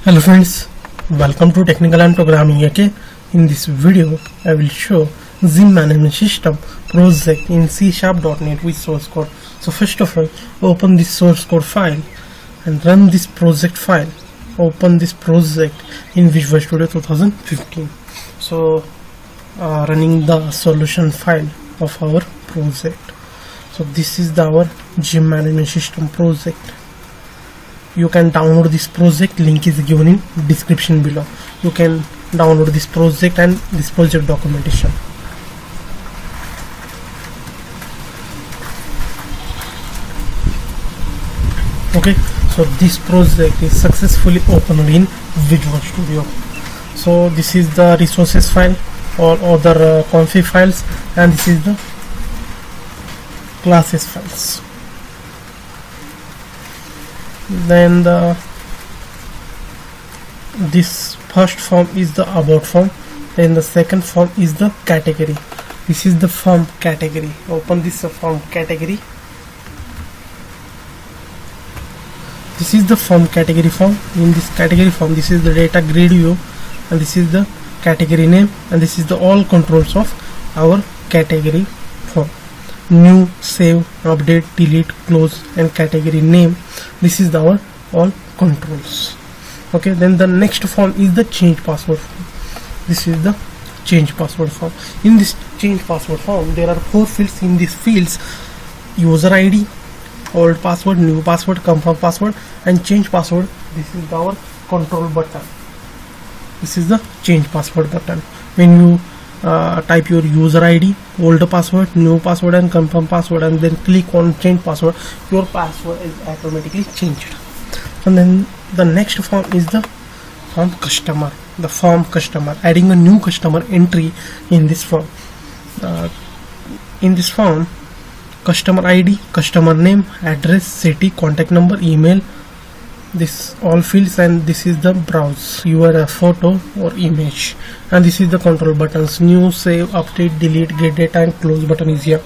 Hello friends, welcome to Technical and Programming AK. In this video, I will show Zim Management System project in C#.NET with source code. So first of all, open this source code file and run this project file. Open this project in Visual Studio 2015. So running the solution file of our project. So this is our Zim Management System project. You can download this project, link is given in description below. You can download this project and this project documentation. Okay, so this project is successfully opened in Visual Studio. So this is the resources file or other config files, and this is the classes files. Then this first form is the about form, then the second form is the category. This is the form category. Open this form category. This is the form category form. In this category form, this is the data grid view, and this is the category name, and this is the all controls of our category form. New, save, update, delete, close, and category name. This is our all controls. Okay, then the next form is the change password form. This is the change password form. In this change password form, there are 4 fields. In these fields, user ID, old password, new password, confirm password, and change password. This is our control button. This is the change password button. When you type your user ID, old password, new password, and confirm password, and then click on change password, your password is automatically changed. And then the next form is the form customer. The form customer, adding a new customer entry in this form. In this form, customer ID, customer name, address, city, contact number, email, this all fields, and this is the browse your photo or image, and this is the control buttons. New, save, update, delete, get data, and close button is here.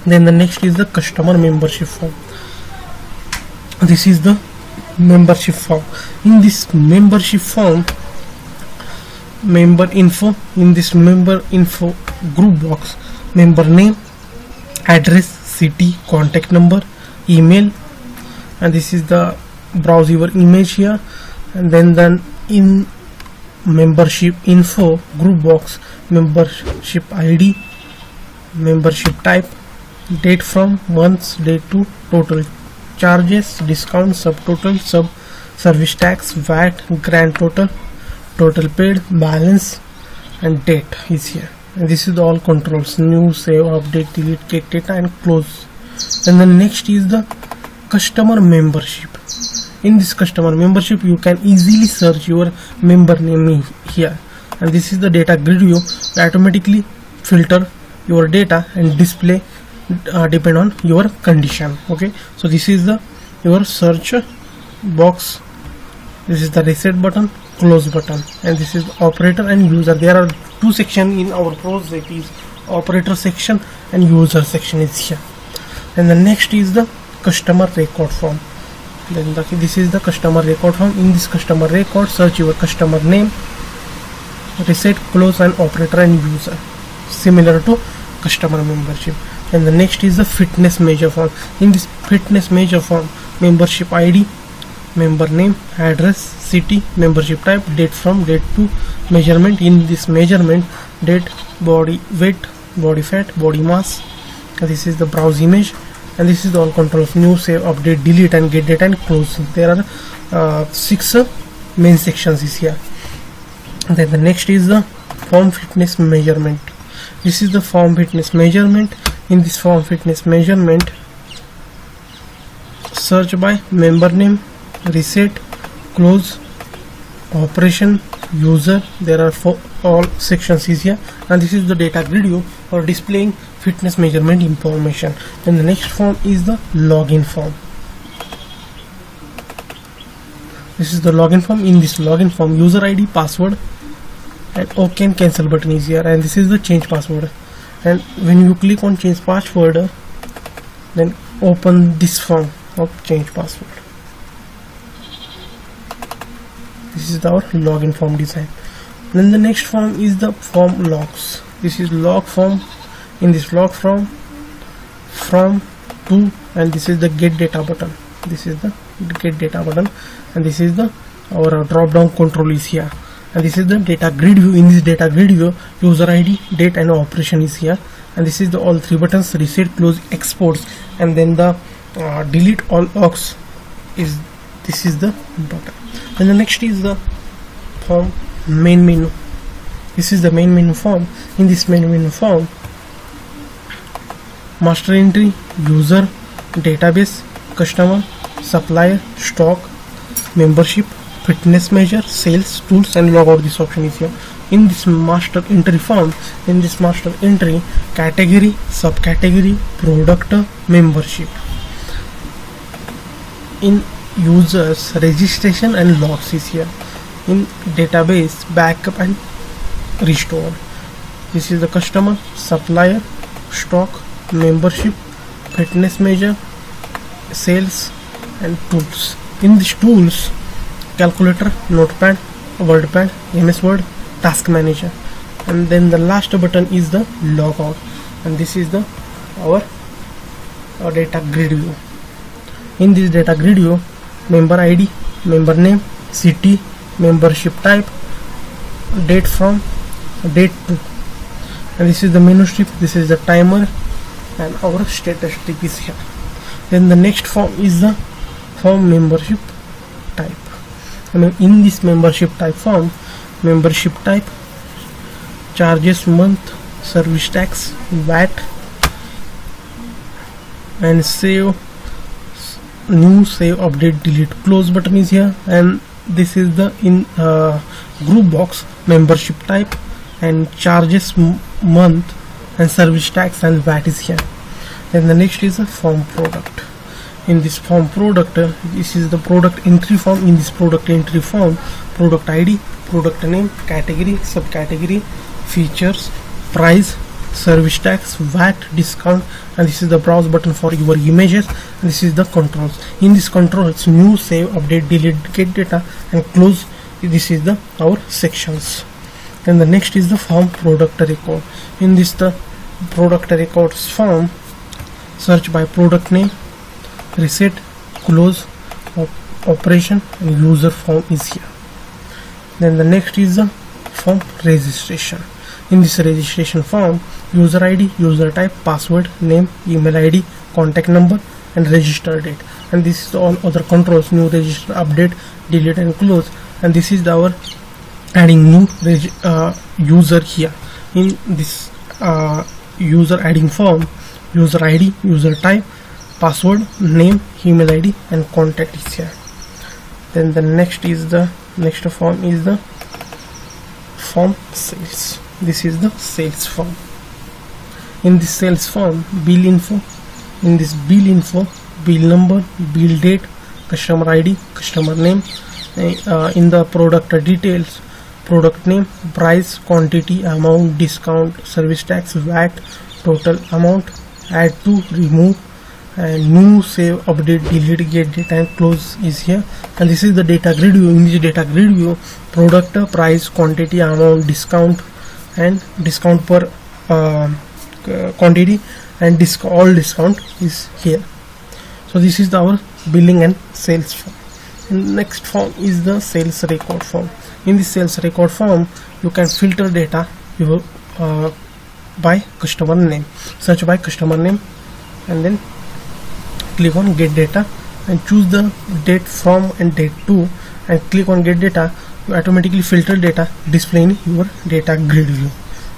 Then the next is the customer membership form. This is the membership form. In this membership form, member info. In this member info group box, member name, address, city, contact number, email, and this is the browse your image here. And then in membership info group box, membership ID, membership type, date from, months, date to, total charges, discount, subtotal, sub service tax, VAT, grand total, total paid, balance, and date is here. And this is the all controls: new, save, update, delete, get data, and close. And the next is the customer membership. In this customer membership, you can easily search your member name here, and this is the data grid view. Automatically filter your data and display depend on your condition. Okay, so this is the your search box. This is the reset button, close button, and this is the operator and user. There are 2 sections in our project: is operator section and user section is here. And the next is the customer record form. Then this is the customer record form. In this customer record, search your customer name, reset, close, and operator and user, similar to customer membership. And the next is the fitness measure form. In this fitness measure form, membership ID, member name, address, city, membership type, date from, date to, measurement. In this measurement, date, body weight, body fat, body mass. And this is the browse image, and this is the all controls: new, save, update, delete, and get data, and close. There are 6 main sections is here. And then the next is the form fitness measurement. This is the form fitness measurement. In this form fitness measurement, search by member name, reset, close, operation, user. There are 4 all sections is here, and this is the data grid view for displaying fitness measurement information. Then the next form is the login form. This is the login form. In this login form, user ID, password, and OK and cancel button is here, and this is the change password. And when you click on change password, then open this form of change password. This is our login form design. Then the next form is the form logs. This is log form. In this log form, from to, and this is the get data button. This is the get data button, and this is the our drop down control is here, and this is the data grid view. In this data grid view, user ID, date and operation is here, and this is the all three buttons: reset, close, exports, and then the delete all logs is this is the button. And the next is the form main menu. This is the main menu form. In this main menu form, master entry, user, database, customer, supplier, stock, membership, fitness measure, sales, tools, and logout. This option is here. In this master entry form, in this master entry, category, subcategory, product, membership. In users, registration and logs is here. In database, backup and restore. This is the customer, supplier, stock, membership, fitness measure, sales, and tools. In these tools, calculator, notepad, wordpad, MS Word, task manager, and then the last button is the logout, and this is the our data grid view. In this data grid view, member ID, member name, city, membership type, date from, date to, and this is the menu strip. This is the timer, and our status strip is here. Then the next form is the form membership type. In this membership type form, membership type, charges month, service tax, VAT, and save, new, save, update, delete, close button is here. And this is the in group box membership type, and charges month, and service tax and VAT is here. Then the next is a form product. In this form product, this is the product entry form. In this product entry form, product ID, product name, category, subcategory, features, price, service tax, VAT, discount, and this is the browse button for your images, and this is the controls. In this controls, new, save, update, delete, get data, and close. This is the our sections. Then the next is the form product record. In this the product records form, search by product name, reset, close, operation, and user form is here. Then the next is the form registration. In this registration form, user ID, user type, password, name, email ID, contact number, and register date. And this is all other controls: new, register, update, delete, and close. And this is our adding new user here. In this user adding form, user ID, user type, password, name, email ID, and contact is here. Then the next form is the form sales. This is the sales form. In this sales form, bill info. In this bill info, bill number, bill date, customer ID, customer name. In the product details, product name, price, quantity, amount, discount, service tax, VAT, total amount, add to, remove, and new, save, update, delete, get data, and close is here. And this is the data grid view. In this data grid view, product, price, quantity, amount, discount, and discount per quantity, and all discount is here. So this is our billing and sales form. And next form is the sales record form. In this sales record form, you can filter data by customer name. Search by customer name, and then click on get data, and choose the date from and date to, and click on get data. You automatically filter data, display in your data grid view.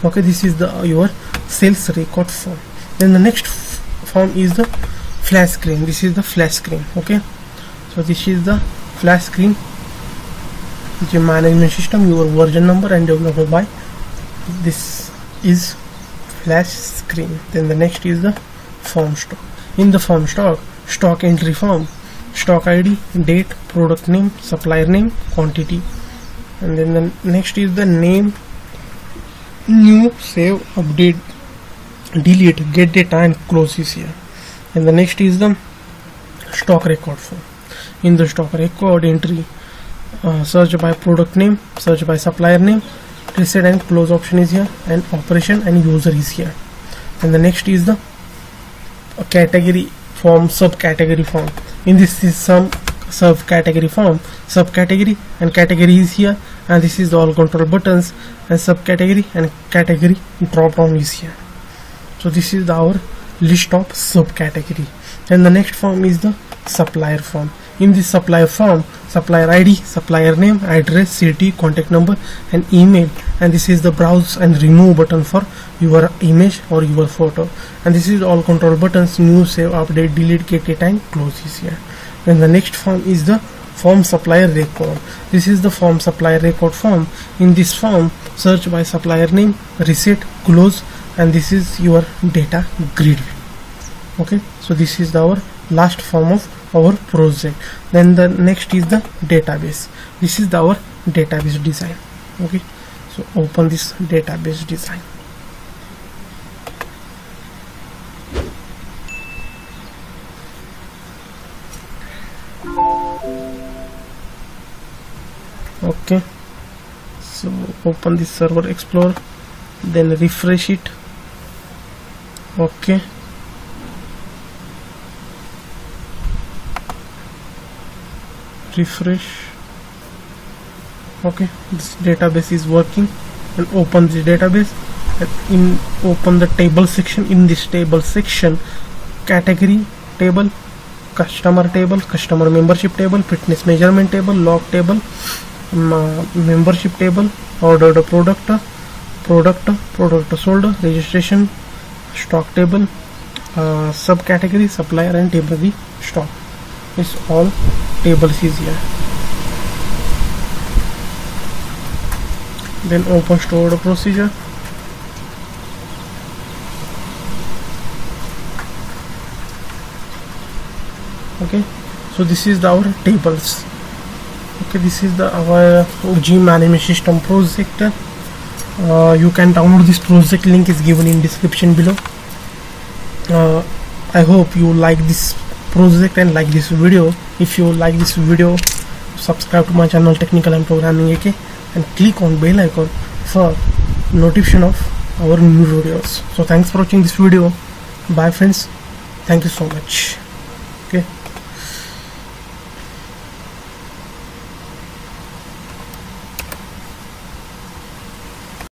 Okay, this is the your sales record form. Then the next form is the flash screen. This is the flash screen. Okay, so this is the flash screen, the management system, your version number, and developer by. This is flash screen. Then the next is the form stock. In the form stock entry form, stock ID, date, product name, supplier name, quantity, and then the next is the name, new, save, update, delete, get data, and close is here. And the next is the stock record form. In the stock record entry, search by product name, search by supplier name, reset and close option is here, and operation and user is here. And the next is the category form, subcategory form. In this is some subcategory form, subcategory and category is here, and this is the all control buttons, and subcategory and category drop down is here. So this is our list of subcategory. And the next form is the supplier form. In this supplier form, supplier ID, supplier name, address, city, contact number and email, and this is the browse and remove button for your image or your photo, and this is all control buttons, new, save, update, delete, get it and close is here. And the next form is the form supplier record. This is the form supplier record form. In this form, search by supplier name, reset, close, and this is your data grid. Okay, so this is our last form of our project. Then the next is the database. This is our database design. Okay, so open this database design. Okay, so open this Server Explorer, then refresh it. Okay, refresh. Okay, this database is working, and open the database and open the table section. In this table section, category table, customer table, customer membership table, fitness measurement table, log table, membership table, ordered product, product sold, registration, stock table, subcategory, supplier and temporary stock. It's all tables is here. Then open stored procedure. Okay, so this is our tables. Okay, this is the our Gym Management System project. You can download this project, link is given in description below. I hope you like this project and like this video. If you like this video, subscribe to my channel Technical and Programming AK and click on bell icon for notification of our new videos. So thanks for watching this video. Bye friends, thank you so much.